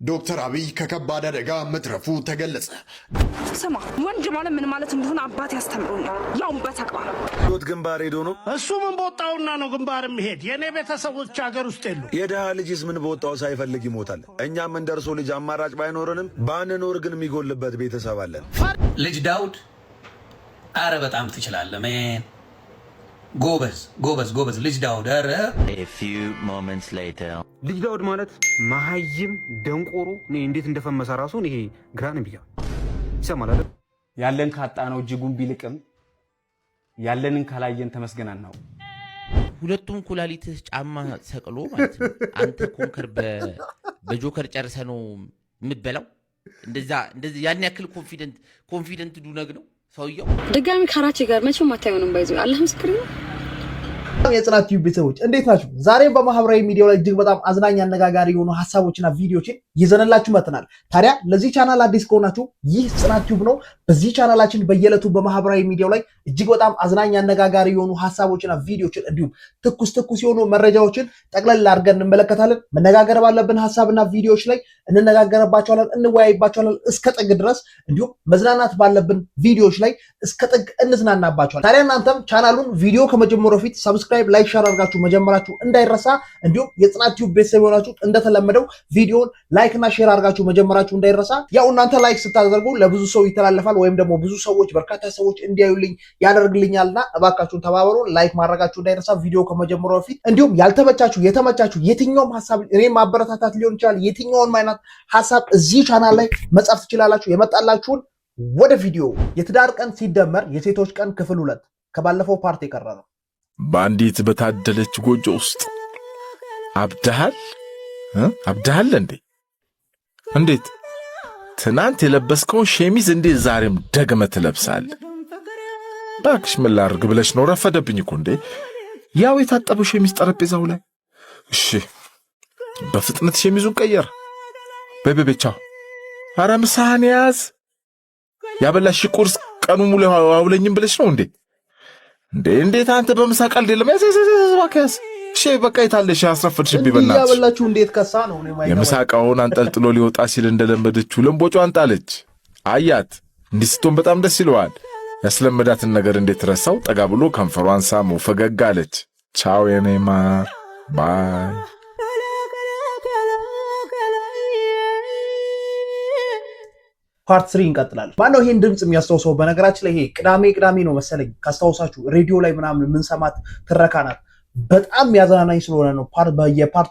ዶክተር አብይ ከከባድ አደጋ መትረፉ ተገለጸ። ስማ ወንድ ማለት ምን ማለት እንደሆነ አባት ያስተምሩኛል። ያውም በተግባር ዶት ግንባር ሄዶ ነው እሱ ምን በወጣውና ነው ግንባር የሚሄድ? የኔ ቤተሰቦች ሀገር ውስጥ የሉ። የደሃ ልጅስ ምን በወጣው ሳይፈልግ ይሞታል። እኛም እንደርሶ ልጅ አማራጭ ባይኖርንም ባንኖር ግን የሚጎልበት ቤተሰብ አለን። ልጅ ዳውድ አረ በጣም ትችላለህ ማን ጎበዝ ጎበዝ ጎበዝ ልጅ ዳውድ አረ A few moments later ልጅ ዳውድ ማለት መሀይም ደንቆሮ እንዴት እንደፈመሰ ራሱን ይሄ ግራን ቢያ ይሰማል አይደል? ያለን ካጣ ነው እጅጉን ቢልቅም ያለንን ካላየን ተመስገናና ነው። ሁለቱም ኩላሊትህ ጫማ ሰቅሎ ማለት ነው። አንተ ኮንከር በጆከር ጨርሰ ነው የምትበላው። እንደዛ ያን ያክል ኮንፊደንት ዱነግ ነው ሰውየው። ድጋሚ ካራቼ ጋር መቼም አታዩንም። ባይዘው አላህ ምስክር ነው። የጽናት ቲዩብ ቤተሰቦች እንዴት ናችሁ? ዛሬም በማህበራዊ ሚዲያው ላይ እጅግ በጣም አዝናኝ አነጋጋሪ የሆኑ ሐሳቦችና ቪዲዮዎችን ይዘንላችሁ መጥተናል። ታዲያ ለዚህ ቻናል አዲስ ከሆናችሁ ይህ ጽናት ቲዩብ ነው። በዚህ ቻናላችን በየዕለቱ በማህበራዊ ሚዲያው ላይ እጅግ በጣም አዝናኝ አነጋጋሪ የሆኑ ሐሳቦችና ቪዲዮዎችን እንዲሁም ትኩስ የሆኑ መረጃዎችን ጠቅለል አድርገን እንመለከታለን። መነጋገር ባለብን ሐሳብና ቪዲዮዎች ላይ እንነጋገርባቸዋለን፣ እንወያይባቸዋለን እስከ ጥግ ድረስ። እንዲሁም መዝናናት ባለብን ቪዲዮዎች ላይ እስከ ጥግ እንዝናናባቸዋለን። ታዲያ እናንተም ቻናሉን ቪዲዮ ከመጀመሩ በፊት ሰብስክራይብ፣ ላይክ፣ ሼር አድርጋችሁ መጀመራችሁ እንዳይረሳ። እንዲሁም የጽናት ቲዩብ ቤተሰብ የሆናችሁ እንደተለመደው ቪዲዮን ላይክ እና ሼር አድርጋችሁ መጀመራችሁ እንዳይረሳ። ያው እናንተ ላይክ ስታደርጉ ለብዙ ሰው ይተላለፋል ወይም ደግሞ ብዙ ሰዎች በርካታ ሰዎች እንዲያዩልኝ ያደርግልኛልና እባካችሁን ተባበሩ። ላይክ ማድረጋችሁ እንዳይረሳ ቪዲዮ ከመጀመሩ በፊት። እንዲሁም ያልተመቻችሁ የተመቻችሁ የትኛውም ሐሳብ እኔ ማበረታታት ሊሆን ይችላል የትኛውም አይነት ሐሳብ እዚህ ቻናል ላይ መጻፍ ትችላላችሁ። የመጣላችሁን ወደ ቪዲዮ። የትዳር ቀን ሲደመር የሴቶች ቀን ክፍል 2 ከባለፈው ፓርት የቀረ ነው። በአንዲት በታደለች ጎጆ ውስጥ አብደሃል እንዴ? እንዴት ትናንት የለበስከውን ሸሚዝ እንዴት ዛሬም ደግመህ ትለብሳለህ? እባክሽ ምን ላድርግ ብለሽ ነው? ረፈደብኝ እኮ እንዴ። ያው የታጠበው ሸሚዝ ጠረጴዛው ላይ። እሺ በፍጥነት ሸሚዙን ቀየር። በቤቤቻው ኧረ ምሳህን ያዝ። ያበላሽ ቁርስ ቀኑ ሙሉ አውለኝም ብለሽ ነው እንዴ? እንዴት አንተ በምሳ ቀልድ የለም። ያዝ እሺ በቃ የታለሽ አስረፈድሽብኝ። በእናትሽ ያበላችሁ እንዴት ከሳ ነው ነው የምሳቃውን አንጠልጥሎ ሊወጣ ሲል እንደለመደችው ለምቦጫን ጣለች። አያት እንዲህ ስትሆን በጣም ደስ ይለዋል። ያስለመዳትን ነገር እንዴት ረሳው? ጠጋ ብሎ ከንፈሯን ሳመው። ፈገግ አለች። ቻው የኔማ ባይ። ፓርት 3 እንቀጥላለን። ማነው ይሄን ድምጽ የሚያስታውሰው? በነገራችን ላይ ይሄ ቅዳሜ ነው መሰለኝ ካስታውሳችሁ ሬዲዮ ላይ ምናምን ምን ሰማት ትረካናት በጣም ያዘናናኝ ስለሆነ ነው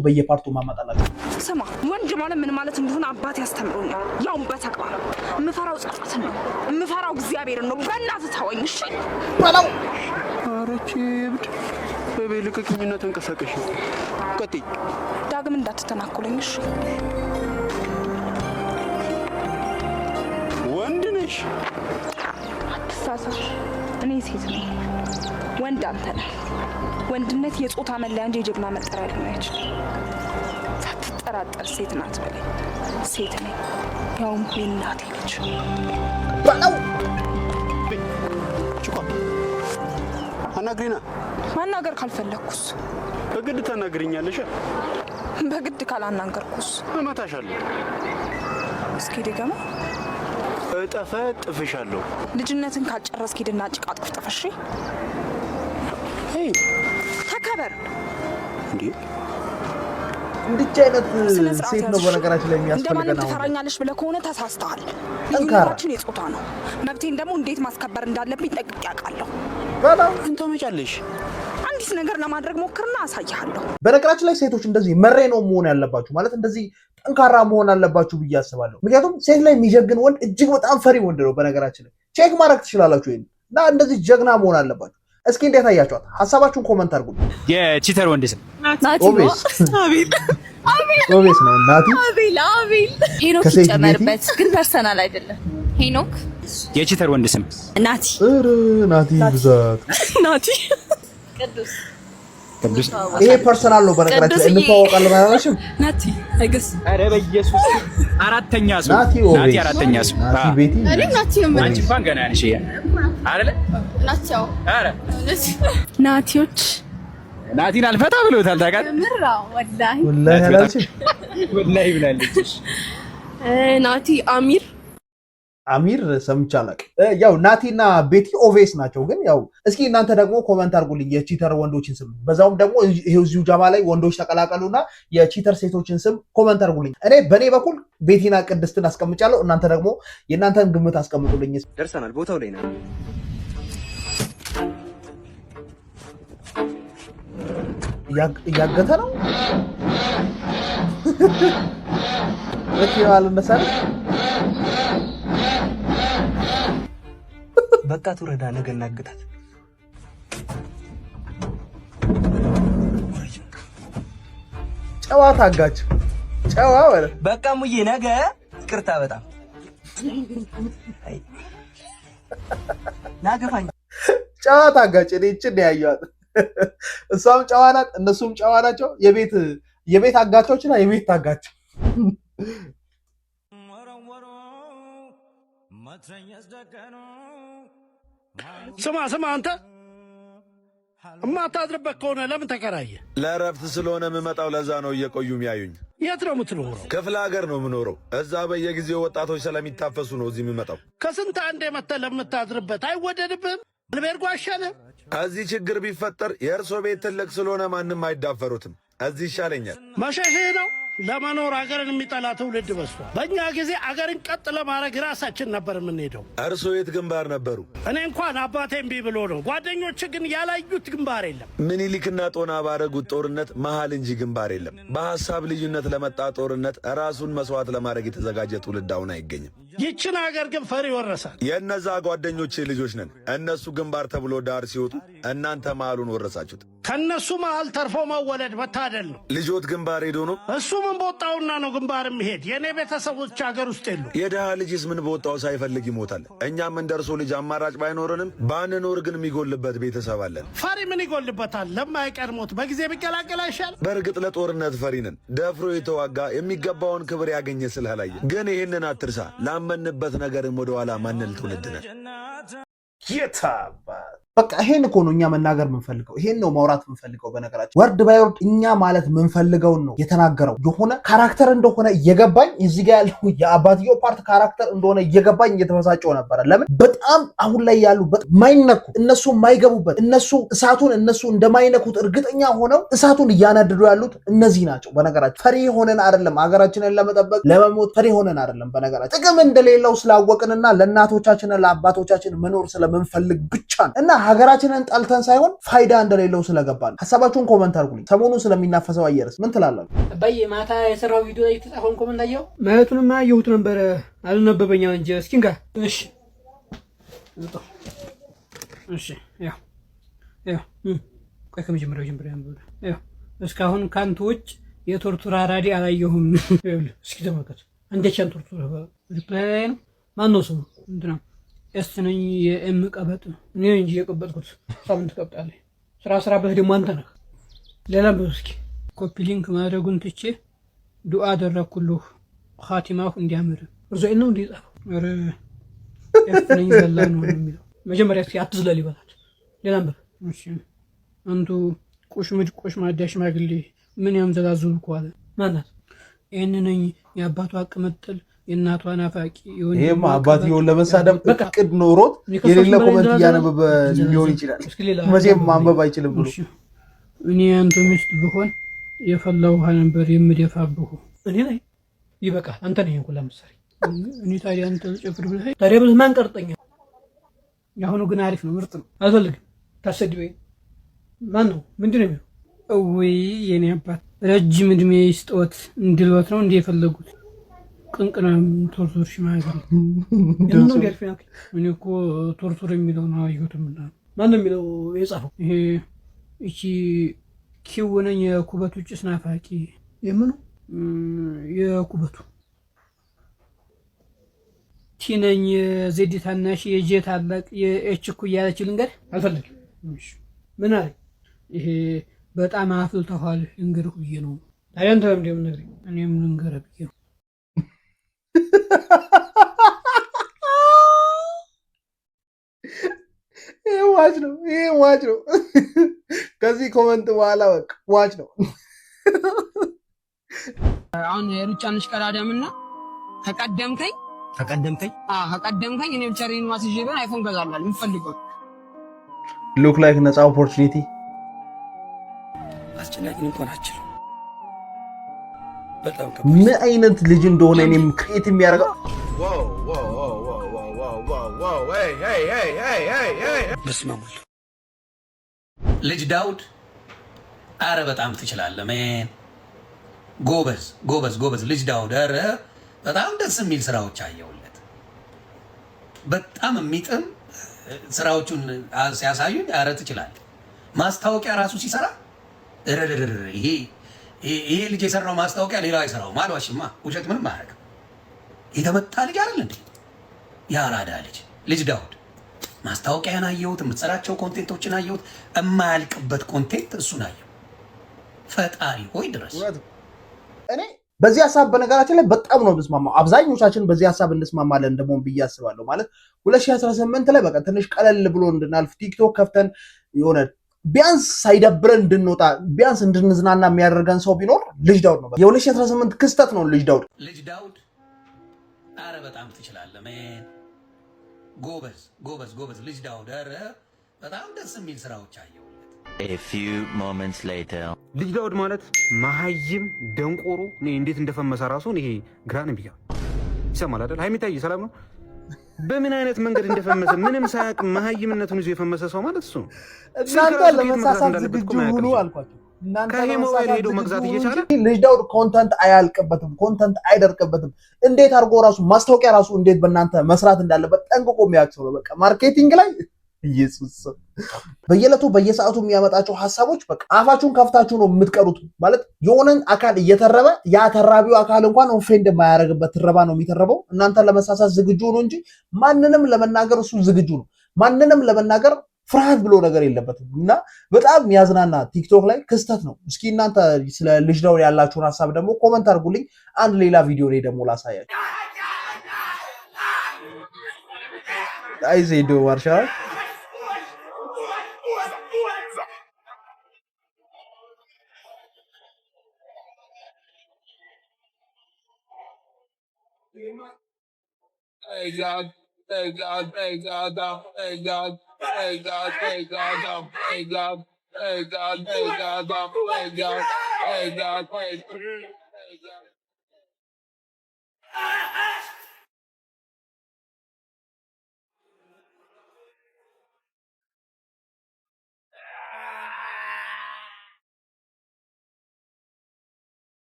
በየፓርቱ ማማጣላችሁ። ስማ ወንድ ማለት ምን ማለት እንደሆነ አባት ያስተምሩኛል። ያውም በተግባር የምፈራው ጸጸትን ነው፣ የምፈራው እግዚአብሔርን ነው። በእናትህ ተወኝ እሺ በለው። አረቺ ብድ በቤልከኝና ተንቀሳቀሽ ቀጥይ። ዳግም እንዳትተናኮለኝ እሺ። ወንድ ነሽ አትሳሳሽ። እኔ ሴት ነኝ፣ ወንድ አንተ ነህ። ወንድነት የጾታ መለያ እንጂ የጀግና መጠሪያ ሊሆን አይችልም። ሳትጠራጠር ሴት ናት በለኝ። ሴት ነኝ፣ ያውም የእናቴ ልጅ በለው። አናግሪና። ማናገር ካልፈለኩስ? በግድ ታናግሪኛለሽ። በግድ ካላናገርኩስ? እመታሻለሁ። እስኪ ደገማ። እጠፈጥፍሻለሁ። ልጅነትን ካልጨረስክ ሂድና ጭቃ አጥፍጥፍ እሺ። ተከበር እንዴ! እንድቻ አይነት ሴት ነው በነገራችን ላይ የሚያስፈልገው። እንደማንም ትፈራኛለሽ ብለህ ከሆነ ተሳስተሃል። ልዩነታችን የጾታ ነው። መብቴን ደግሞ እንዴት ማስከበር እንዳለብኝ ጠንቅቄ አውቃለሁ። በጣም እንተመጫለሽ። አንዲት ነገር ለማድረግ ሞክርና አሳይሃለሁ። በነገራችን ላይ ሴቶች እንደዚህ መሬ ነው መሆን ያለባችሁ፣ ማለት እንደዚህ ጠንካራ መሆን አለባችሁ ብዬ አስባለሁ። ምክንያቱም ሴት ላይ የሚጀግን ወንድ እጅግ በጣም ፈሪ ወንድ ነው። በነገራችን ላይ ቼክ ማድረግ ትችላላችሁ ይሄን እና እንደዚህ ጀግና መሆን አለባችሁ። እስኪ እንዴት አያችኋት? ሐሳባችሁን ኮሜንት አድርጉ። የቺተር ወንድ ስም ኦቤስ ነው ናቲ። ሄኖክ ይጨመርበት ግን ፐርሰናል አይደለም። ሄኖክ የቺተር ወንድ ስም ናቲ። ናቲ ብዛት ናቲ ቅዱስ ይሄ ፐርሰናል ነው። በነገራችን ላይ እንተዋወቃለን አላለሽም? ናቲ አይገስ። ኧረ በኢየሱስ አራተኛ ሰው ናቲ አራተኛ ሰው ናቲ ቤቲ እኔ ናቲ አንቺ እንኳን ገና ነሽ አይደለ? ናቲው ኧረ ናቲዎች ናቲን አልፈታ ብሎታል። ታውቃለህ? ምራው ወላሂ ወላሂ አላልሽም? ወላሂ ብላለች። ናቲ አሚር ሰምቻለቅ ያው ናቲና ቤቲ ኦቬስ ናቸው ግን ያው እስኪ እናንተ ደግሞ ኮሜንት አድርጉልኝ የቺተር ወንዶችን ስም በዛውም ደግሞ ይሄው እዚሁ ጃማ ላይ ወንዶች ተቀላቀሉና የቺተር ሴቶችን ስም ኮሜንት አድርጉልኝ እኔ በኔ በኩል ቤቲና ቅድስትን አስቀምጫለሁ እናንተ ደግሞ የእናንተን ግምት አስቀምጡልኝ ደርሰናል ቦታው ላይ ነው ያገተ ነው ወኪዋል መሰለ በቃ ትውረዳ ነገ እናግታት ጨዋታ አጋች ጨዋ ወለ በቃ ሙዬ ነገ ይቅርታ በጣም ናገፋኝ ጨዋታ አጋች እኔ እቺ ነው ያያዩት እሷም ጨዋ ናት እነሱም ጨዋ ናቸው የቤት አጋቾችና የቤት ታጋች ስማ አንተ እማታድርበት ከሆነ ለምን ተከራየ? ለእረፍት ስለሆነ የምመጣው ለዛ ነው እየቆዩ የሚያዩኝ። የት ነው የምትኖረው? ክፍለ ሀገር ነው የምኖረው። እዛ በየጊዜው ወጣቶች ስለሚታፈሱ ነው እዚህ የምመጣው። ከስንት አንዴ መተህ ለምታድርበት አይወደድብህም? አልቤርጎ አይሻልም? እዚህ ችግር ቢፈጠር የእርሶ ቤት ትልቅ ስለሆነ ማንም አይዳፈሩትም። እዚህ ይሻለኛል። መሸሼ ነው። ለመኖር አገርን የሚጠላ ትውልድ በዝቷል። በእኛ ጊዜ አገርን ቀጥ ለማድረግ ራሳችን ነበር የምንሄደው። እርሶ የት ግንባር ነበሩ? እኔ እንኳን አባቴ እምቢ ብሎ ነው። ጓደኞች ግን ያላዩት ግንባር የለም። ምኒልክና ጦና ባረጉት ጦርነት መሃል እንጂ ግንባር የለም። በሐሳብ ልዩነት ለመጣ ጦርነት ራሱን መስዋዕት ለማድረግ የተዘጋጀ ትውልድ አሁን አይገኝም። ይችን አገር ግን ፈሪ ወረሳል። የእነዛ ጓደኞቼ ልጆች ነን። እነሱ ግንባር ተብሎ ዳር ሲወጡ እናንተ መሃሉን ወረሳችሁት። ከእነሱ መሃል ተርፎ መወለድ መታደል ነው። ልጆት ግንባር ሄዶ ነው? እሱ ምን በወጣውና ነው ግንባር የሚሄድ? የእኔ ቤተሰቦች አገር ውስጥ የሉ። የድሃ ልጅስ ምን በወጣው ሳይፈልግ ይሞታል። እኛም እንደ እርሶ ልጅ አማራጭ ባይኖረንም ባንኖር ግን የሚጎልበት ቤተሰብ አለን። ፈሪ ምን ይጎልበታል? ለማይቀር ሞት በጊዜ ቢቀላቀል አይሻል? በእርግጥ ለጦርነት ፈሪ ነን። ደፍሮ የተዋጋ የሚገባውን ክብር ያገኘ ስላላየ። ግን ይህንን አትርሳ። ላመንበት ነገርም ወደኋላ ማንል ትውልድ ነን። በቃ ይሄን እኮ ነው እኛ መናገር የምንፈልገው። ይሄን ነው ማውራት የምንፈልገው። በነገራችን ወርድ ባይ ወርድ እኛ ማለት የምንፈልገውን ነው የተናገረው። የሆነ ካራክተር እንደሆነ እየገባኝ እዚህ ጋር ያለው የአባትየው ፓርት ካራክተር እንደሆነ እየገባኝ እየተበሳጨው ነበረ። ለምን በጣም አሁን ላይ ያሉ ማይነኩ እነሱ የማይገቡበት እነሱ እሳቱን እነሱ እንደማይነኩት እርግጠኛ ሆነው እሳቱን እያነድዱ ያሉት እነዚህ ናቸው። በነገራችን ፈሪ ሆነን አይደለም ሀገራችንን ለመጠበቅ ለመሞት ፈሪ ሆነን አይደለም። በነገራችን ጥቅም እንደሌለው ስላወቅንና ለእናቶቻችንና ለአባቶቻችን መኖር ስለምንፈልግ ብቻ ነው እና ሀገራችንን ጠልተን ሳይሆን ፋይዳ እንደሌለው ስለገባን። ሐሳባችሁን ኮሜንት አድርጉልኝ። ሰሞኑን ስለሚናፈሰው አየርስ ምን ትላላችሁ? በየማታ የሰራው ቪዲዮ ላይ የተጻፈውን ኮሜንት አየው። ማለቱንማ ያየሁት ነበር አልነበበኛ እንጂ እስኪ እንጋ እሺ ያው ቆይ ከመጀመሪያው ጀምሮ ያው እስካሁን ካንተ ውጭ የቶርቱራ ራዲ አላየሁም። እስኪ ተመልከቱ። አንደቻን ቶርቱራ ሪፕላይ ነው ማን ነው ስሙ? እንትና እስነኝ የምቀበጥ ነው እኔ እንጂ የቀበጥኩት ሳምንት ቀብጣለህ። ስራበት ደግሞ አንተ ነህ። ሌላም በስኪ ኮፒ ሊንክ ማድረጉን ትቼ ዱአ አደረኩልህ ኻቲማሁ እንዲያምር እርዞይ ነው እንዲጻፍ አረ እስነኝ ዘላ ነው የሚለው መጀመሪያ እስኪ አትዝለል ይባላል። ሌላም እሺ አንቱ ቁሽ ማዳሽ ማግሊ ምን ያምዘላዙ ቋለ ማናት እነኝ የአባቱ አቀመጥል የእናቷ ናፋቂ ይሁን ይሄማ አባትየውን ለመሳደብ እቅድ ኖሮት የሌለ ኮሜንት እያነበበ ሊሆን ይችላል። መቼም ማንበብ አይችልም ብሎ እኔ አንተ ሚስት ብሆን የፈላው ውሃ ነበር የምደፋብህ እኔ ላይ ይበቃል። አንተ ነህ እንኳን ለምሳሌ እኔ ታዲያ አንተ ጨፍር ብለህ ታዲያ ብዙ ማን ቀርጠኛ። ያሁኑ ግን አሪፍ ነው፣ ምርጥ ነው። አልፈልግም ታሰድበኝ። ማን ነው ምንድን ነው? ወይ የኔ አባት ረጅም እድሜ ይስጦት እንድልወት ነው እንዴ የፈለጉት? ቅንቅናም ቶርቱር ሽማግሌ እንደው ገርፈና እኔ እኮ ቶርቱር የሚለው ነው አይሁትምና ማን ነው የሚለው የጻፈው? ይሄ እቺ ኪውነኝ የኩበቱ ጭስ ናፋቂ የምኑ የኩበቱ ቲነኝ ዜዲ ታናሽ የጄ ታላቅ የኤች ኩያለች ልንገር አልፈልግም። ምን አለ ይሄ በጣም አፍልተዋል እንግዲህ ሁዬ ነው። ታዲያ አንተ ለምን እንደምነግረኝ እኔም ልንገርህ ብዬ ነው። ይሄ ዋች ነው። ከዚህ ኮመንት በኋላ በቃ ዋች ነው። አሁን የሩጫንሽ ቀዳዳምና ከቀደምከኝ እኔ ብቻ ሪን ማስጄ ግን አይፎን ገዛላል የምፈልገው ሉክ ላይክ ነፃ ኦፖርቹኒቲ አስጨናቂ እንኳን አችልም። በጣም ምን አይነት ልጅ እንደሆነ እኔም ክሬት የሚያደርገው በስማሙል ልጅ ዳውድ አረ በጣም ትችላለህ ሜን ጎበዝ ልጅ ዳውድ አረ በጣም ደስ የሚል ስራዎች አየሁለት። በጣም የሚጥም ስራዎቹን ሲያሳዩኝ አረ ትችላለህ። ማስታወቂያ ራሱ ሲሰራ ይሄ ልጅ የሰራው ማስታወቂያ ሌላው አይሰራው ማልዋሽማ ውሸት ምንም ማረግ የተመታ ልጅ አይደል እንዴ? ያራዳ ልጅ ዳውድ ማስታወቂያን አየሁት፣ የምትሰራቸው ኮንቴንቶችን አየሁት። የማያልቅበት ኮንቴንት እሱን አየሁ። ፈጣሪ ሆይ ድረስ እኔ በዚህ ሐሳብ በነገራችን ላይ በጣም ነው የምስማማው። አብዛኞቻችን በዚህ ሐሳብ እንስማማለን ደግሞ ብዬ አስባለሁ። ማለት 2018 ላይ በቃ ትንሽ ቀለል ብሎ እንድናልፍ ቲክቶክ ከፍተን የሆነ ቢያንስ ሳይደብረን እንድንወጣ ቢያንስ እንድንዝናና የሚያደርገን ሰው ቢኖር ልጅ ዳውድ ነው። የ2018 ክስተት ነው ልጅ ዳውድ። አረ በጣም ትችላለህ ሜን ጎበዝ ልጅ ዳውድ አረ በጣም ደስ የሚል ስራዎች አየሁለት። A few moments later ልጅ ዳውድ ማለት መሀይም ደንቆሮ እኔ እንዴት እንደፈመሰ ራሱ ይሄ ግራን ብያ ይሰማል አይደል? ሃይሚታይ ሰላም ነው። በምን አይነት መንገድ እንደፈመሰ ምንም ሳያውቅ መሀይምነቱን ይዞ የፈመሰ ሰው ማለት እሱ ነው። እናንተ ለመሳሳት ዝግጁ ሁኑ አልኳቸው። እናንተ ከሞባይል ሄዶ መግዛት እየቻለ ልጅ ዳውድ ኮንተንት አያልቅበትም፣ ኮንተንት አይደርቅበትም። እንዴት አድርጎ ራሱ ማስታወቂያ ራሱ እንዴት በእናንተ መስራት እንዳለበት ጠንቅቆ የሚያውቅ ሰው ነው። በቃ ማርኬቲንግ ላይ ኢየሱስ በየዕለቱ በየሰዓቱ የሚያመጣቸው ሐሳቦች በቃ አፋችሁን ከፍታችሁ ነው የምትቀሩት። ማለት የሆነን አካል እየተረበ ያ ተራቢው አካል እንኳን ኦፌንድ የማያደርግበት ትረባ ነው የሚተረበው። እናንተ ለመሳሳት ዝግጁ ነው እንጂ ማንንም ለመናገር እሱ ዝግጁ ነው። ማንንም ለመናገር ፍርሃት ብሎ ነገር የለበትም። እና በጣም የሚያዝናና ቲክቶክ ላይ ክስተት ነው። እስኪ እናንተ ስለ ልጅ ዳውድ ያላችሁን ሐሳብ ደግሞ ኮመንት አድርጉልኝ። አንድ ሌላ ቪዲዮ ላይ ደግሞ ላሳያችሁ። አይ ዜዶ ዋርሻ Hey God, hey God, hey God, hey God, hey God, hey God, hey God, hey God, hey God, hey God, hey God, hey God.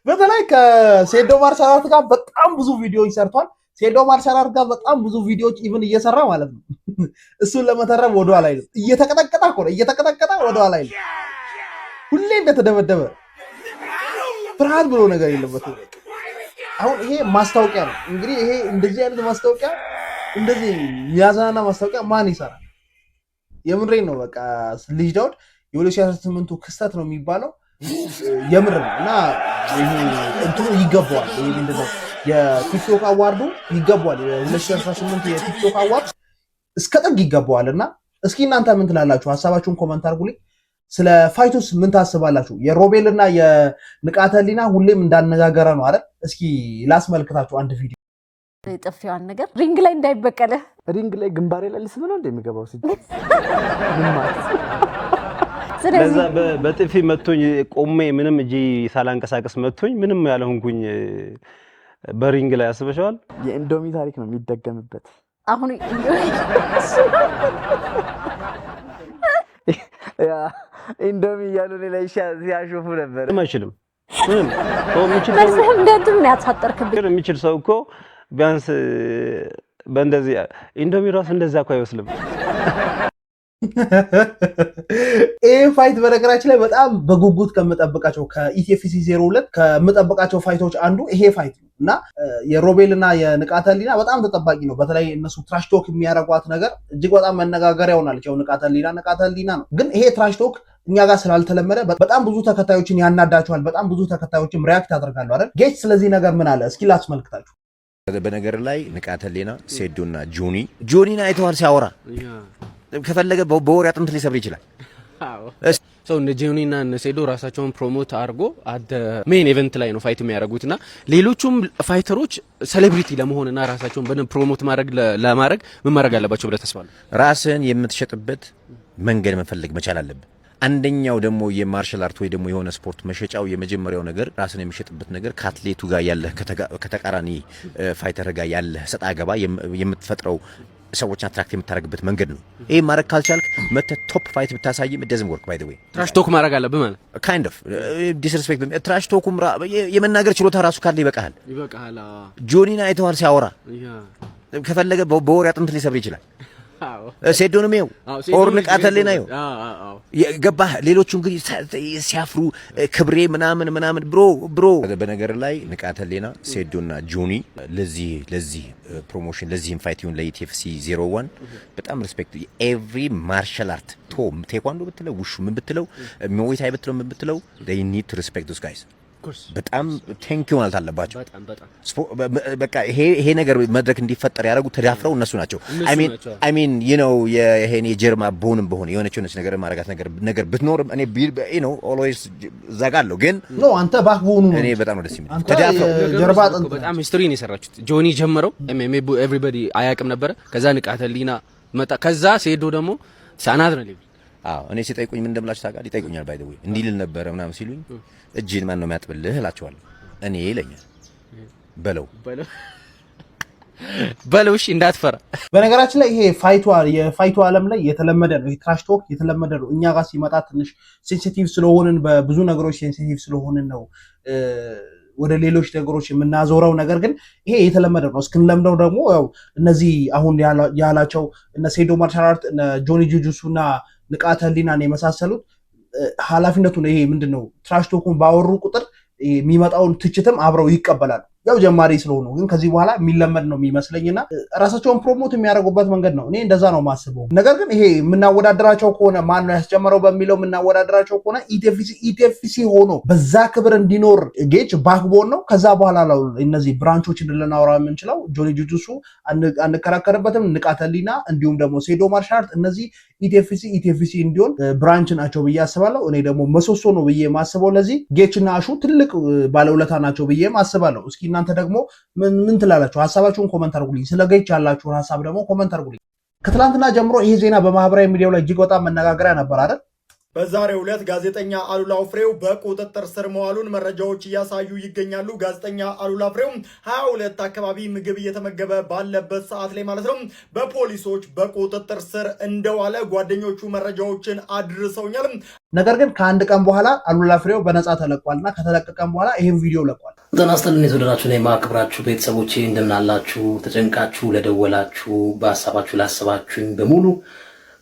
በተለይ ከሴዶ ማርሰራት ጋር በጣም ብዙ ቪዲዮዎች ሰርቷል። ሴዶ ማርሰራት ጋር በጣም ብዙ ቪዲዮዎች ኢቭን እየሰራ ማለት ነው። እሱን ለመተረብ ወደኋላ አይደለም፣ እየተቀጠቀጠ እኮ ነው፣ እየተቀጠቀጠ ወደኋላ አይደለም። ሁሌ እንደተደበደበ ፍርሃት ብሎ ነገር የለበትም። አሁን ይሄ ማስታወቂያ ነው እንግዲህ። ይሄ እንደዚህ አይነት ማስታወቂያ እንደዚህ የሚያዝናና ማስታወቂያ ማን ይሰራል? የምንሬን ነው። በቃ ልጅ ዳውድ የ2018ቱ ክስተት ነው የሚባለው የምር ነው። እና ይሄ እንትኑ ይገባዋል። ይሄ ምንድነው የቲክቶክ አዋርዱ ይገባዋል። የ2018 የቲክቶክ አዋርድ እስከ ጥግ ይገባዋል። እና እስኪ እናንተ ምን ትላላችሁ? ሐሳባችሁን ኮመንት አድርጉልኝ። ስለ ፋይቱስ ምን ታስባላችሁ? የሮቤል እና የንቃተ ህሊና ሁሌም እንዳነጋገረ ነው አይደል? እስኪ ላስመልክታችሁ አንድ ቪዲዮ። የጠፊዋን ነገር ሪንግ ላይ እንዳይበቀለ ሪንግ ላይ ግንባሬ ላይ ልስም ነው እንደሚገባው ለዛ በጥፊ መቶኝ ቆሜ ምንም እጂ ሳላንቀሳቀስ መቶኝ ምንም ያልሆንኩኝ በሪንግ ላይ አስበሽዋል። የኢንዶሚ ታሪክ ነው የሚደገምበት። አሁን ኢንዶሚ ያሉ ሌላ ሲያሾፉ ነበር። አይችልም ምንም የሚችል ሰው እኮ ቢያንስ በእንደዚህ ኢንዶሚ ራሱ እንደዛ እኮ አይወስልም። ይህ ፋይት በነገራችን ላይ በጣም በጉጉት ከምጠብቃቸው ከኢቲኤፍሲ 02 ከምጠብቃቸው ፋይቶች አንዱ ይሄ ፋይት ነው እና የሮቤል እና የንቃተ ህሊና በጣም ተጠባቂ ነው። በተለይ እነሱ ትራሽ ቶክ የሚያደርጓት ነገር እጅግ በጣም መነጋገሪያ ሆናለች። ያው ንቃተ ህሊና ነው፣ ግን ይሄ ትራሽ ቶክ እኛ ጋር ስላልተለመደ በጣም ብዙ ተከታዮችን ያናዳቸዋል። በጣም ብዙ ተከታዮችም ሪያክት ያደርጋሉ አይደል? ጌች ስለዚህ ነገር ምን አለ እስኪ ላስመልክታችሁ። በነገር ላይ ንቃተ ህሊና ሴዶና ጆኒን አይተዋል ሲያወራ ከፈለገ በወሬ አጥንት ሊሰብር ይችላል። ሰው እነ ጆኒና እነ ሴዶ ራሳቸውን ፕሮሞት አድርጎ አደ ሜን ኢቨንት ላይ ነው ፋይት የሚያደርጉትና ሌሎቹም ፋይተሮች ሴሌብሪቲ ለመሆንና ራሳቸውን በደንብ ፕሮሞት ለማድረግ ምን ማድረግ አለባቸው ብለህ ታስባለህ? ራስን የምትሸጥበት መንገድ መፈለግ መቻል አለብህ። አንደኛው ደግሞ የማርሻል አርት ወይ ደግሞ የሆነ ስፖርት መሸጫው የመጀመሪያው ነገር ራስን የሚሸጥበት ነገር ከአትሌቱ ጋር ያለ ከተቃራኒ ፋይተር ጋር ያለ ሰጣ ገባ የምትፈጥረው ሰዎችን አትራክት የምታደርግበት መንገድ ነው። ይሄ ማድረግ ካልቻልክ መተህ ቶፕ ፋይት ብታሳይም ደዝም ወርክ ባይ ዘ ዌይ ትራሽ ቶክ ማድረግ አለብህ ማለት ካይንድ ኦፍ ዲስሪስፔክት ትራሽ ቶኩም የመናገር ችሎታ ራሱ ካለ ይበቃሃል። ጆኒን አይተዋል ሲያወራ ከፈለገ በወሬ አጥንት ሊሰብር ይችላል። ሴዶንም ይኸው ኦር ንቃተልና ይኸው ገባህ። ሌሎቹ እንግዲህ ሲያፍሩ ክብሬ ምናምን ብሮ በነገር ላይ ንቃተልና ሴዶና ጆኒ ለዚህ ፕሮሞሽን ለዚህም ፋይት ይሁን ለኢቲኤፍሲ 01 በጣም ሪስፔክት ኤቭሪ ማርሻል አርት ቴኳንዶ ብትለው ውሹ ምን ብትለው ሙay thai ብትለው ምን ብትለው they need to respect those guys በጣም ቴንኪው ማለት አለባቸው። በቃ ይሄ ነገር መድረክ እንዲፈጠር ያደረጉ ተዳፍረው እነሱ ናቸው። አይ ሚን ዩ ኖ የሄኔ ጀርማ ቦንም በሆነ የሆነች ነገር ማረጋት ነገር ብትኖርም እኔ ዩ ኖ ኦልዌይስ ዘጋለሁ ግን ኖ አንተ ባክቦኑ እኔ በጣም ነው ደስ የሚል ተዳፍረው ጀርባ አጥንት በጣም ሂስትሪ ነው የሰራችሁት። ጆኒ ጀመረው ኤቭሪባዲ አያውቅም ነበር። ከዛ ንቃተሊና መጣ። ከዛ ሴዶ ደግሞ ሳናት ነው ሌቭል እኔ ሲጠይቁኝ ምን እንደምላችሁ ታውቃለህ? ይጠይቁኛል ባይ ዘ ዌይ እንዲህ ልል ነበር ምናምን ሲሉኝ እጅን ማን ነው የሚያጥብልህ እላቸዋለሁ። እኔ ይለኛል በለው እሺ እንዳትፈራ። በነገራችን ላይ ይሄ የፋይቱ ዓለም ላይ የተለመደ ነው። ይሄ ትራሽ ቶክ የተለመደ ነው። እኛ ጋር ሲመጣ ትንሽ ሴንሲቲቭ ስለሆንን በብዙ ነገሮች ሴንሲቲቭ ስለሆንን ነው ወደ ሌሎች ነገሮች የምናዞረው። ነገር ግን ይሄ የተለመደ ነው። እስክንለምደው ደግሞ ያው እነዚህ አሁን ያላቸው እነ ሴዶ ማርሻል አርት እነ ጆኒ ጁጁሱና ንቃተ ህሊናን የመሳሰሉት ኃላፊነቱን ይሄ ምንድነው ትራሽ ቶኩን ባወሩ ቁጥር የሚመጣውን ትችትም አብረው ይቀበላሉ። ያው ጀማሪ ስለሆኑ ግን ከዚህ በኋላ የሚለመድ ነው የሚመስለኝና ራሳቸውን ፕሮሞት የሚያደርጉበት መንገድ ነው። እኔ እንደዛ ነው ማስበው። ነገር ግን ይሄ የምናወዳደራቸው ከሆነ ማን ነው ያስጀመረው በሚለው የምናወዳደራቸው ከሆነ ኢቲኤፍሲ ሆኖ በዛ ክብር እንዲኖር ጌች ባክቦን ነው። ከዛ በኋላ ነው እነዚህ ብራንቾች እንድናወራ የምንችለው። ጆኒ ጁጁሱ አንከራከርበትም። ንቃተ ህሊና እንዲሁም ደግሞ ሴዶ ማርሻል አርት እነዚህ ኢቲኤፍሲ እንዲሆን ብራንች ናቸው ብዬ አስባለሁ። እኔ ደግሞ መሶሶ ነው ብዬ ማስበው። ለዚህ ጌችና አሹ ትልቅ ባለውለታ ናቸው ብዬ አስባለሁ። እስኪ እናንተ ደግሞ ምን ትላላችሁ? ሐሳባችሁን ኮሜንት አድርጉልኝ። ስለ ጌች ያላችሁን ሐሳብ ደግሞ ኮሜንት አድርጉልኝ። ከትላንትና ጀምሮ ይሄ ዜና በማህበራዊ ሚዲያው ላይ እጅግ በጣም መነጋገሪያ ነበር አይደል? በዛሬው ዕለት ጋዜጠኛ አሉላ ፍሬው በቁጥጥር ስር መዋሉን መረጃዎች እያሳዩ ይገኛሉ። ጋዜጠኛ አሉላ ፍሬው 22 አካባቢ ምግብ እየተመገበ ባለበት ሰዓት ላይ ማለት ነው በፖሊሶች በቁጥጥር ስር እንደዋለ ጓደኞቹ መረጃዎችን አድርሰውኛል። ነገር ግን ከአንድ ቀን በኋላ አሉላ ፍሬው በነፃ ተለቋልና ከተለቀቀም በኋላ ይሄን ቪዲዮ ለቋል። ጤና ይስጥልኝ የተወደዳችሁ እና የማክብራችሁ ቤተሰቦቼ እንደምን አላችሁ? ተጨንቃችሁ ለደወላችሁ በሐሳባችሁ ላሰባችሁኝ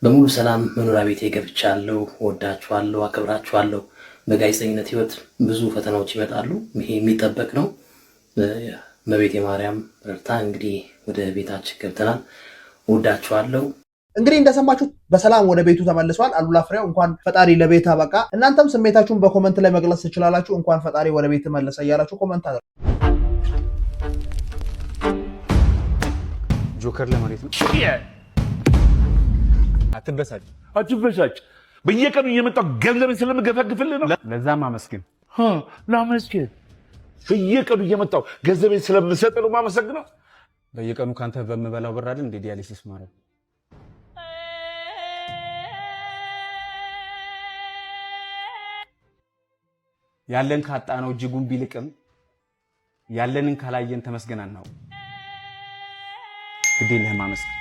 በሙሉ ሰላም መኖሪያ ቤቴ ገብቻለሁ። ወዳችኋለሁ፣ አከብራችኋለሁ። በጋዜጠኝነት ህይወት ብዙ ፈተናዎች ይመጣሉ። ይሄ የሚጠበቅ ነው። እመቤቴ ማርያም ረድታ እንግዲህ ወደ ቤታችን ገብተናል። ወዳችኋለሁ። እንግዲህ እንደሰማችሁት በሰላም ወደ ቤቱ ተመልሷል አሉላ ፍሬው። እንኳን ፈጣሪ ለቤት አበቃ። እናንተም ስሜታችሁን በኮመንት ላይ መግለጽ ትችላላችሁ። እንኳን ፈጣሪ ወደ ቤት ተመለሰ እያላችሁ ኮመንት አድርጉ። ጆከር ለማለት ነው። አትበሳጭ። በየቀኑ እየመጣሁ ገንዘብን ስለምገፈግፍልህ ነው። ለዛም አመስግን። ላመስግን። በየቀኑ እየመጣሁ ገንዘብን ስለምሰጥ ነው ማመሰግነው። በየቀኑ ካንተ በምበላው ብር አይደል እንደ ዲያሊሲስ ማለት ያለን ካጣ ነው እጅጉን ቢልቅም ያለንን ካላየን ተመስገናን ነው። ግዴ ለህ ማመስገን።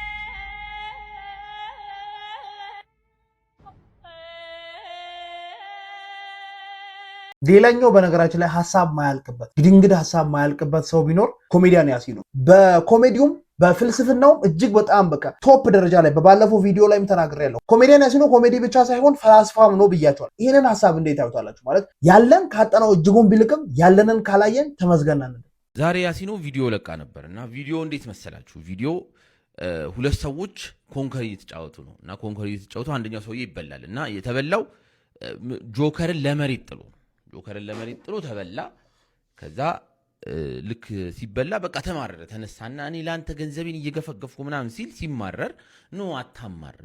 ሌላኛው በነገራችን ላይ ሐሳብ ማያልቅበት ግድንግድ ሐሳብ ማያልቅበት ሰው ቢኖር ኮሜዲያን ያሲን ነው። በኮሜዲውም በፍልስፍናውም እጅግ በጣም በቃ ቶፕ ደረጃ ላይ በባለፈው ቪዲዮ ላይም ተናግሬያለሁ። ኮሜዲያን ያሲን ኮሜዲ ብቻ ሳይሆን ፈላስፋም ነው ብያቸዋል። ይሄንን ሐሳብ እንዴት ያዩታላችሁ? ማለት ያለን ካጠናው እጅጉን ቢልቅም ያለንን ካላየን ተመስገናን። ዛሬ ያሲኖ ቪዲዮ ለቃ ነበር እና ቪዲዮ እንዴት መሰላችሁ? ቪዲዮ ሁለት ሰዎች ኮንከር እየተጫወቱ ነው እና ኮንከር እየተጫወቱ አንደኛው ሰውዬ ይበላል እና የተበላው ጆከርን ለመሬት ጥሎ ተበላ። ከዛ ልክ ሲበላ በቃ ተማረረ። ተነሳና እኔ ለአንተ ገንዘቤን እየገፈገፍኩ ምናምን ሲል ሲማረር ኖ አታማር፣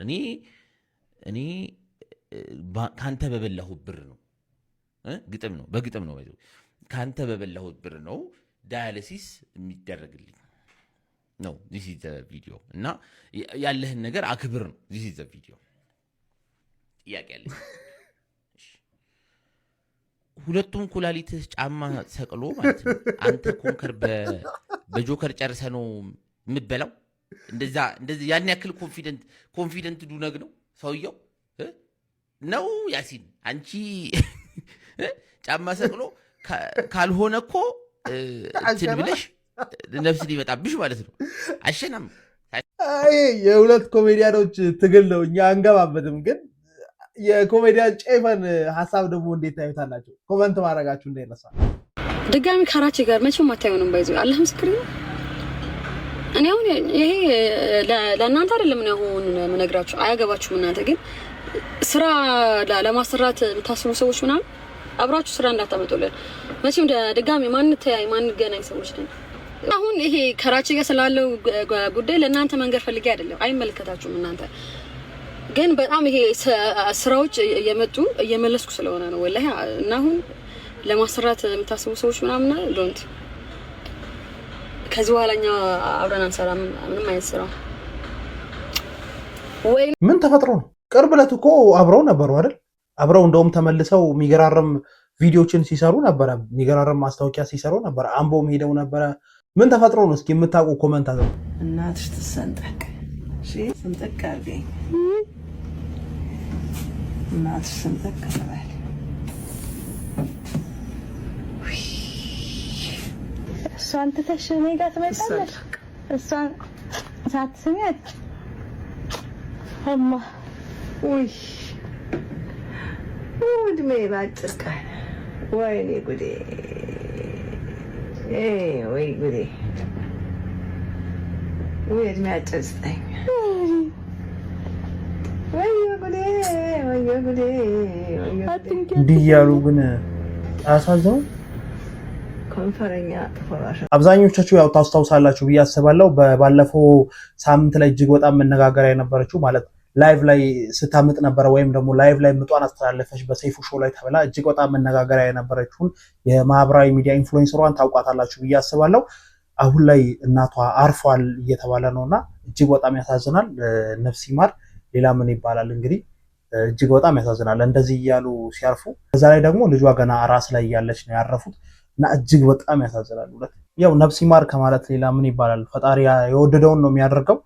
ካንተ በበላሁት ብር ነው ግጥም ነው በግጥም ነው ካንተ በበላሁት ብር ነው ዳያሊሲስ የሚደረግልኝ ነው this is the video እና ያለህን ነገር አክብር ነው this is the video ጥያቄ አለ ሁለቱም ኩላሊትህ ጫማ ሰቅሎ ማለት ነው አንተ ኮንከር በጆከር ጨርሰ ነው የምትበላው እንደዛ ያን ያክል ኮንፊደንት ዱነግ ነው ሰውየው ነው ያሲን አንቺ ጫማ ሰቅሎ ካልሆነ እኮ እንትን ብለሽ ነፍስ ሊመጣብሽ ማለት ነው አሸናም አይ የሁለት ኮሜዲያኖች ትግል ነው እኛ አንገባበትም ግን የኮሜዲያን ጨፈን ሐሳብ ደግሞ እንዴት ታዩታላችሁ ኮሜንት ማድረጋችሁ እንዳይረሳ ድጋሚ ካራቺ ጋር መቼም አታዩንም ባይዘው አላህ ምስክር ነው እኔ አሁን ይሄ ለእናንተ አይደለም ነው አሁን መነግራችሁ አያገባችሁም እናንተ ግን ስራ ለማሰራት የምታስቡ ሰዎች ምናምን አብራችሁ ስራ እንዳታመጡልን መቼም ድጋሚ ማን ገናኝ ሰዎች ነን አሁን ይሄ ካራቺ ጋር ስላለው ጉዳይ ለእናንተ መንገር ፈልጌ አይደለም አይመለከታችሁም እናንተ ግን በጣም ይሄ ስራዎች እየመጡ እየመለስኩ ስለሆነ ነው ወላሂ እና አሁን ለማሰራት የምታስቡ ሰዎች ምናምን ዶንት ከዚህ በኋላኛ አብረን አንሰራም ምንም አይነት ስራ ወይ ምን ተፈጥሮ ነው ቅርብ ዕለት እኮ አብረው ነበሩ አይደል አብረው እንደውም ተመልሰው የሚገራረም ቪዲዮችን ሲሰሩ ነበር የሚገራረም ማስታወቂያ ሲሰሩ ነበር አምቦም ሄደው ነበር ምን ተፈጥሮ ነው እስኪ የምታውቁ ኮሜንት አድርጉ እናትሽ ትሰንጠቅ እሺ ስንጠቅ አድርገኝ እናትሽ ስንጠቅ አድርገኝ እሷን ትተሽ እኔ ጋር ትመጣለሽ እሷን ሳትስሚያት እማ ውይ እድሜ ባጭር ቀን ወይኔ ጉዴ ወይ ጉዴ ወይ እድሜ አጭር ስጠኝ ወይ ጉዴ እንዲህ እያሉ ግን አሳዘው ኮንፈረኛ ተፈራሽ አብዛኞቻችሁ ያው ታስታውሳላችሁ ብዬ አስባለሁ ባለፈው ሳምንት ላይ እጅግ በጣም መነጋገሪያ የነበረችው ማለት ላይቭ ላይ ስታምጥ ነበር ወይም ደግሞ ላይቭ ላይ ምጧን አስተላለፈች በሰይፉ ሾው ላይ ተብላ እጅግ በጣም መነጋገሪያ የነበረችውን የማህበራዊ ሚዲያ ኢንፍሉዌንሰሯን ታውቋታላችሁ ብዬ አስባለሁ አሁን ላይ እናቷ አርፏል እየተባለ ነውና እጅግ በጣም ያሳዝናል ነፍስ ይማር ሌላ ምን ይባላል እንግዲህ እጅግ በጣም ያሳዝናል እንደዚህ እያሉ ሲያርፉ በዛ ላይ ደግሞ ልጇ ገና አራስ ላይ ያለች ነው ያረፉት እና እጅግ በጣም ያሳዝናል ሁለት ያው ነፍስ ይማር ከማለት ሌላ ምን ይባላል ፈጣሪ የወደደውን ነው የሚያደርገው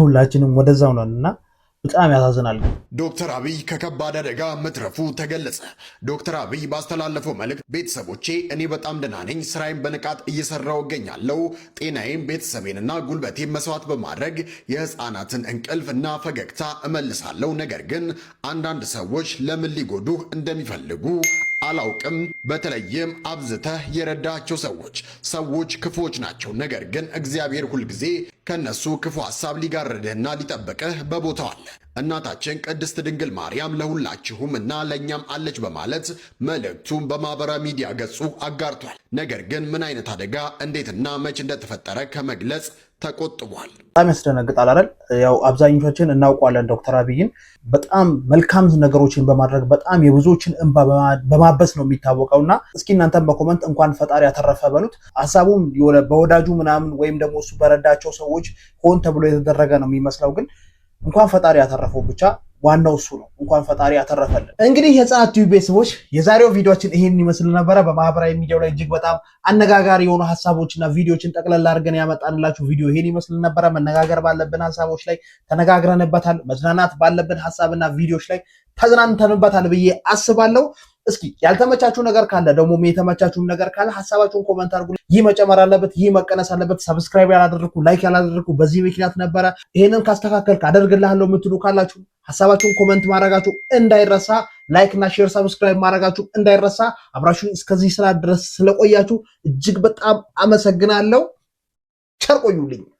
ሁላችንም ወደዛው ነንና በጣም ያሳዝናል ዶክተር አብይ ከከባድ አደጋ መትረፉ ተገለጸ ዶክተር አብይ ባስተላለፈው መልእክት ቤተሰቦቼ እኔ በጣም ደህና ነኝ ስራዬን በንቃት እየሰራው እገኛለሁ ጤናዬን ቤተሰቤንና ጉልበቴን መስዋዕት በማድረግ የህፃናትን እንቅልፍና ፈገግታ እመልሳለሁ ነገር ግን አንዳንድ ሰዎች ለምን ሊጎዱህ እንደሚፈልጉ አላውቅም በተለይም አብዝተህ የረዳቸው ሰዎች ክፉዎች ናቸው ነገር ግን እግዚአብሔር ሁልጊዜ ከነሱ ክፉ ሐሳብ ሊጋርድህና ሊጠብቅህ በቦታው አለ እናታችን ቅድስት ድንግል ማርያም ለሁላችሁም እና ለኛም አለች በማለት መልእክቱን በማህበራዊ ሚዲያ ገጹ አጋርቷል ነገር ግን ምን አይነት አደጋ እንዴትና መች እንደተፈጠረ ከመግለጽ ተቆጥቧል በጣም ያስደነግጣል አይደል ያው አብዛኞቻችን እናውቀዋለን ዶክተር አብይን በጣም መልካም ነገሮችን በማድረግ በጣም የብዙዎችን እንባ በማበስ ነው የሚታወቀውና እስኪ እናንተም በኮሜንት እንኳን ፈጣሪ ያተረፈ በሉት ሐሳቡም በወዳጁ ምናምን ወይም ደግሞ እሱ በረዳቸው ሰዎች ሆን ተብሎ የተደረገ ነው የሚመስለው ግን እንኳን ፈጣሪ ያተረፈው ብቻ ዋናው እሱ ነው እንኳን ፈጣሪ ያተረፈልን እንግዲህ የጽናት ቲቪ ቤተሰቦች የዛሬው ቪዲዮአችን ይሄን ይመስል ነበር በማህበራዊ ሚዲያው ላይ እጅግ በጣም አነጋጋሪ የሆኑ ሐሳቦችና ቪዲዮችን ጠቅለል አድርገን ያመጣንላችሁ ቪዲዮ ይሄን ይመስል ነበር መነጋገር ባለብን ሐሳቦች ላይ ተነጋግረንበታል መዝናናት ባለብን ሐሳብና ቪዲዮች ላይ ተዝናንተንበታል ብዬ አስባለሁ እስኪ ያልተመቻችሁ ነገር ካለ ደግሞ የተመቻችሁ ነገር ካለ ሐሳባችሁን ኮሜንት አድርጉ ይህ መጨመር አለበት ይህ መቀነስ አለበት ሰብስክራይብ ያላደረኩ ላይክ ያላደረኩ በዚህ ምክንያት ነበር ይሄንን ካስተካከልክ አደርግልሃለሁ የምትሉ ካላችሁ ሐሳባችሁን ኮሜንት ማድረጋችሁ እንዳይረሳ ላይክ እና ሼር ሰብስክራይብ ማድረጋችሁ እንዳይረሳ አብራችሁን እስከዚህ ሰዓት ድረስ ስለቆያችሁ እጅግ በጣም አመሰግናለሁ ቸር ቆዩልኝ